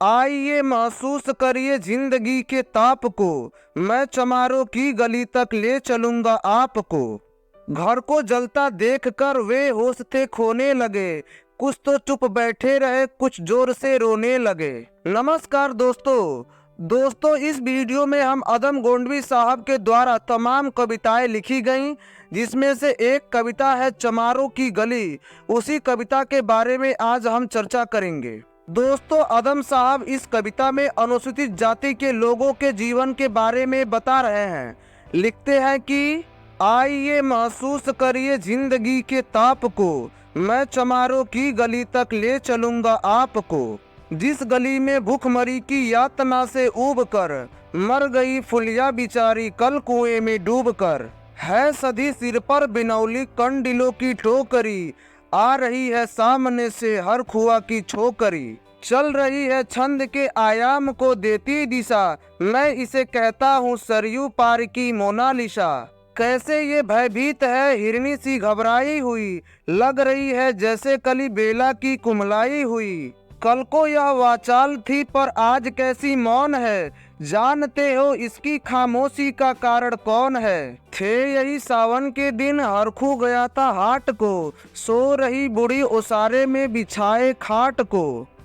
आइए महसूस करिए जिंदगी के ताप को, मैं चमारों की गली तक ले चलूंगा आपको। घर को जलता देखकर वे होश थे खोने लगे, कुछ तो चुप बैठे रहे, कुछ जोर से रोने लगे। नमस्कार दोस्तों, इस वीडियो में हम अदम गोंडवी साहब के द्वारा तमाम कविताएं लिखी गईं, जिसमें से एक कविता है चमारों की गली। उसी कविता के बारे में आज हम चर्चा करेंगे। दोस्तों, अदम साहब इस कविता में अनुसूचित जाति के लोगों के जीवन के बारे में बता रहे हैं। लिखते हैं कि आइए महसूस करिए जिंदगी के ताप को, मैं चमारों की गली तक ले चलूंगा आपको। जिस गली में भूखमरी की यातना से ऊब कर मर गई फुलिया बिचारी कल कुएं में डूब कर, है सधी सिर पर बिनौली कंडिलों की टोकरी, आ रही है सामने से हर खुआ की छोकरी, चल रही है छंद के आयाम को देती दिशा, मैं इसे कहता हूँ सरयू पार की मोनालिसा। कैसे ये भयभीत है हिरनी सी घबराई हुई, लग रही है जैसे कली बेला की कुमलाई हुई। कल को यह वाचाल थी पर आज कैसी मौन है, जानते हो इसकी खामोशी का कारण कौन है। थे यही सावन के दिन हरखू गया था हाट को, सो रही बूढ़ी ओसारे में बिछाए खाट को।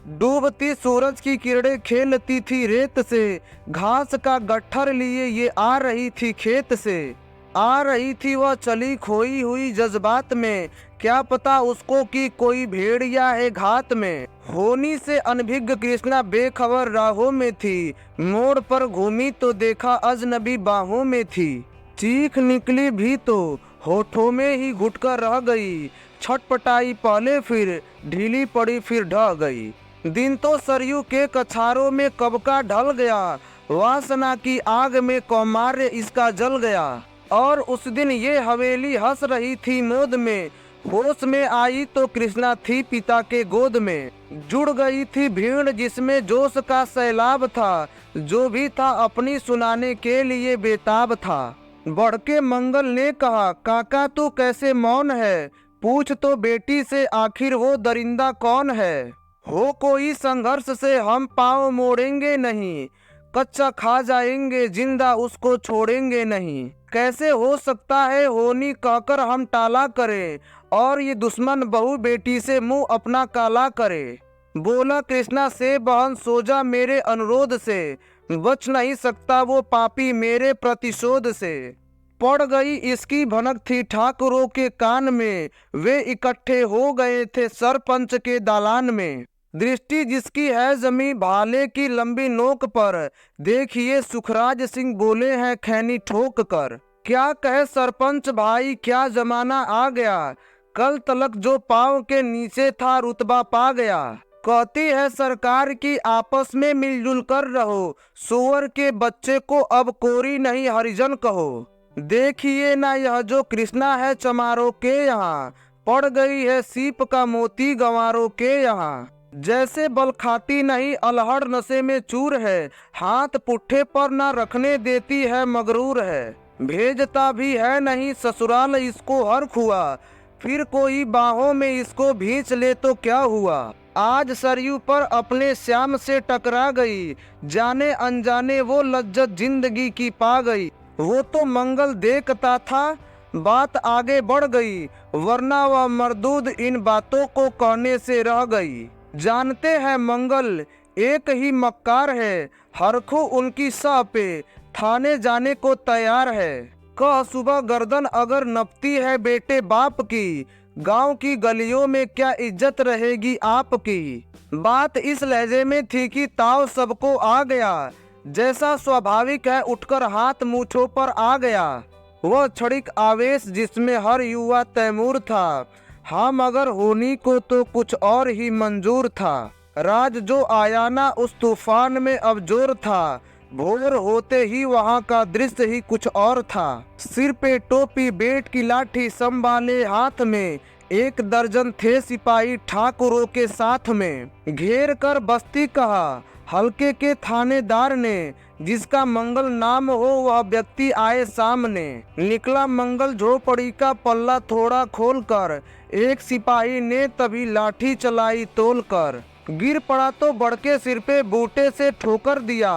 डूबती सूरज की किरणें खेलती थी रेत से, घास का गट्ठर लिए ये आ रही थी खेत से। आ रही थी वह चली खोई हुई जज्बात में, क्या पता उसको कि कोई भेड़िया है घात में। होनी से अनभिज्ञ कृष्णा बेखबर राहों में थी, मोड़ पर घूमी तो देखा अजनबी बाहों में थी। चीख निकली भी तो होठों में ही घुटकर रह गई, छटपटाई पहले फिर ढीली पड़ी फिर ढह गई। दिन तो सरयू के कछारों में कब का ढल गया, वासना की आग में कौमार्य इसका जल गया। और उस दिन ये हवेली हंस रही थी मोद में, होश में आई तो कृष्णा थी पिता के गोद में। जुड़ गई थी भीड़ जिसमें जोश का सैलाब था, जो भी था अपनी सुनाने के लिए बेताब था। बढ़ के मंगल ने कहा, काका तू कैसे मौन है, पूछ तो बेटी से आखिर वो दरिंदा कौन है। हो कोई संघर्ष से हम पाँव मोड़ेंगे नहीं, कच्चा खा जाएंगे जिंदा उसको छोड़ेंगे नहीं। कैसे हो सकता है होनी कहकर हम टाला करें, और ये दुश्मन बहू बेटी से मुंह अपना काला करे। बोला कृष्णा से बहन सोजा मेरे अनुरोध से, बच नहीं सकता वो पापी मेरे प्रतिशोध से। पड़ गई इसकी भनक थी ठाकुरों के कान में, वे इकट्ठे हो गए थे सरपंच के दालान में। दृष्टि जिसकी है जमी भाले की लंबी नोक पर, देखिए सुखराज सिंह बोले हैं खैनी ठोक कर। क्या कहे सरपंच भाई क्या जमाना आ गया, कल तलक जो पाँव के नीचे था रुतबा पा गया। कहती है सरकार की आपस में मिलजुल कर रहो, सुअर के बच्चे को अब कोरी नहीं हरिजन कहो। देखिए ना यह जो कृष्णा है चमारों के यहाँ, पड़ गई है सीप का मोती गंवारों के यहाँ। जैसे बल खाती नहीं अलहड़ नशे में चूर है, हाथ पुट्ठे पर न रखने देती है मगरूर है। भेजता भी है नहीं ससुराल इसको हर खुआ, फिर कोई बाहों में इसको भींच ले तो क्या हुआ। आज सरयू पर अपने श्याम से टकरा गई, जाने अनजाने वो लज्जत जिंदगी की पा गई। वो तो मंगल देखता था बात आगे बढ़ गई, वरना वह मरदूद इन बातों को कहने से रह गई। जानते हैं मंगल एक ही मक्कार है, हरखू उनकी सह पे थाने जाने को तैयार है। कह सुबह गर्दन अगर नपती है बेटे बाप की, गांव की गलियों में क्या इज्जत रहेगी आपकी। बात इस लहजे में थी कि ताव सबको आ गया, जैसा स्वाभाविक है उठकर हाथ मूछों पर आ गया। वह क्षणिक आवेश जिसमें हर युवा तैमूर था, हाँ मगर होनी को तो कुछ और ही मंजूर था। राज जो आया ना उस तूफान में अब जोर था, भोर होते ही वहाँ का दृश्य ही कुछ और था। सिर पे टोपी बेट की लाठी संभाले हाथ में, एक दर्जन थे सिपाही ठाकुरों के साथ में। घेर कर बस्ती कहा हल्के के थानेदार ने, जिसका मंगल नाम हो वह व्यक्ति आए सामने। निकला मंगल झोपड़ी का पल्ला थोड़ा खोलकर, एक सिपाही ने तभी लाठी चलाई तोल कर। गिर पड़ा तो बड़के सिर पे बूटे से ठोकर दिया।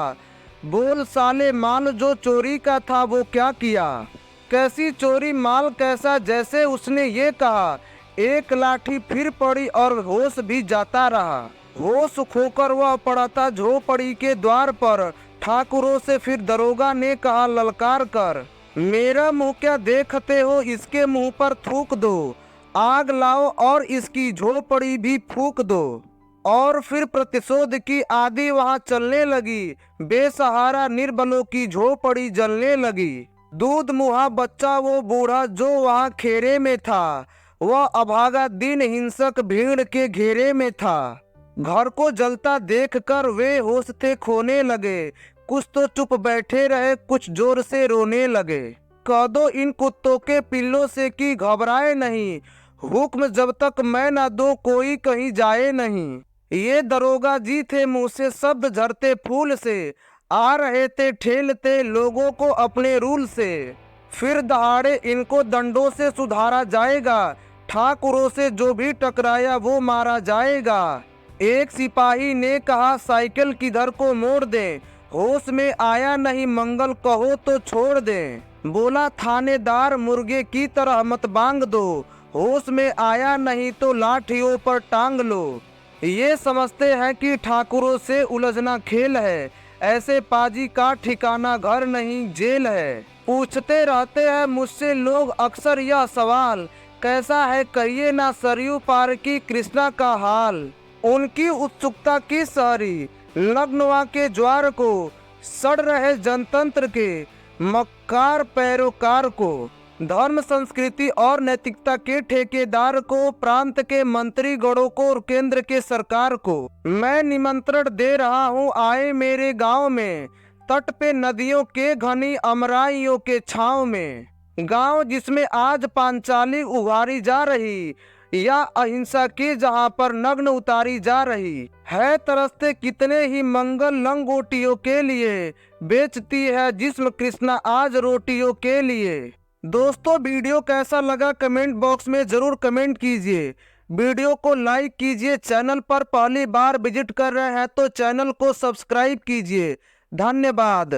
बोल साले माल जो चोरी का था वो क्या किया। कैसी चोरी माल कैसा, जैसे उसने ये कहा। एक लाठी फिर पड़ी और होश भी जाता रहा। होश खोकर वह पड़ा था झोपड़ी के द्वार पर। ठाकुरों से फिर दरोगा ने कहा ललकार कर, मेरा मुंह क्या देखते हो, इसके मुंह पर थूक दो। आग लाओ और इसकी झोपड़ी भी फूक दो। और फिर प्रतिशोध की आदि वहां चलने लगी। बेसहारा निर्बलों की झोपड़ी जलने लगी। दूध मुहा बच्चा वो बूढ़ा जो वहां खेरे में था, वह अभागा दिन हिंसक भीड़ के घेरे में था। घर को जलता देखकर वे होश थे खोने लगे। कुछ तो चुप बैठे रहे, कुछ जोर से रोने लगे। कह दो इन कुत्तों के पिल्लों से कि घबराए नहीं, हुक्म जब तक मैं ना दूं कोई कहीं जाए नहीं। ये दरोगा जी थे मुंह से शब्द झरते फूल से, आ रहे थे ठेलते लोगों को अपने रूल से। फिर दहाड़े इनको दंडों से सुधारा जाएगा, ठाकुरों से जो भी टकराया वो मारा जाएगा। एक सिपाही ने कहा साइकिल किधर को मोड़ दें, होश में आया नहीं मंगल कहो तो छोड़ दें। बोला थानेदार मुर्गे की तरह मत बांग दो, होश में आया नहीं तो लाठियों पर टांग लो। ये समझते हैं कि ठाकुरों से उलझना खेल है, ऐसे पाजी का ठिकाना घर नहीं जेल है। पूछते रहते हैं मुझसे लोग अक्सर यह सवाल, कैसा है कहिए ना सरयू पार की कृष्णा का हाल। उनकी उत्सुकता की सारी लग्नवा के ज्वार को, सड़ रहे जनतंत्र के मक्कार पैरोकार को, धर्म संस्कृति और नैतिकता के ठेकेदार को, प्रांत के मंत्री गणों को और केंद्र के सरकार को मैं निमंत्रण दे रहा हूँ, आए मेरे गांव में। तट पे नदियों के घनी अमराइयों के छांव में, गांव जिसमें आज पांचाली उभारी जा रही, या अहिंसा की जहां पर नग्न उतारी जा रही है। तरसते कितने ही मंगल लंगोटियों के लिए, बेचती है जिस्म कृष्णा आज रोटियों के लिए। दोस्तों वीडियो कैसा लगा कमेंट बॉक्स में जरूर कमेंट कीजिए। वीडियो को लाइक कीजिए। चैनल पर पहली बार विजिट कर रहे हैं तो चैनल को सब्सक्राइब कीजिए। धन्यवाद।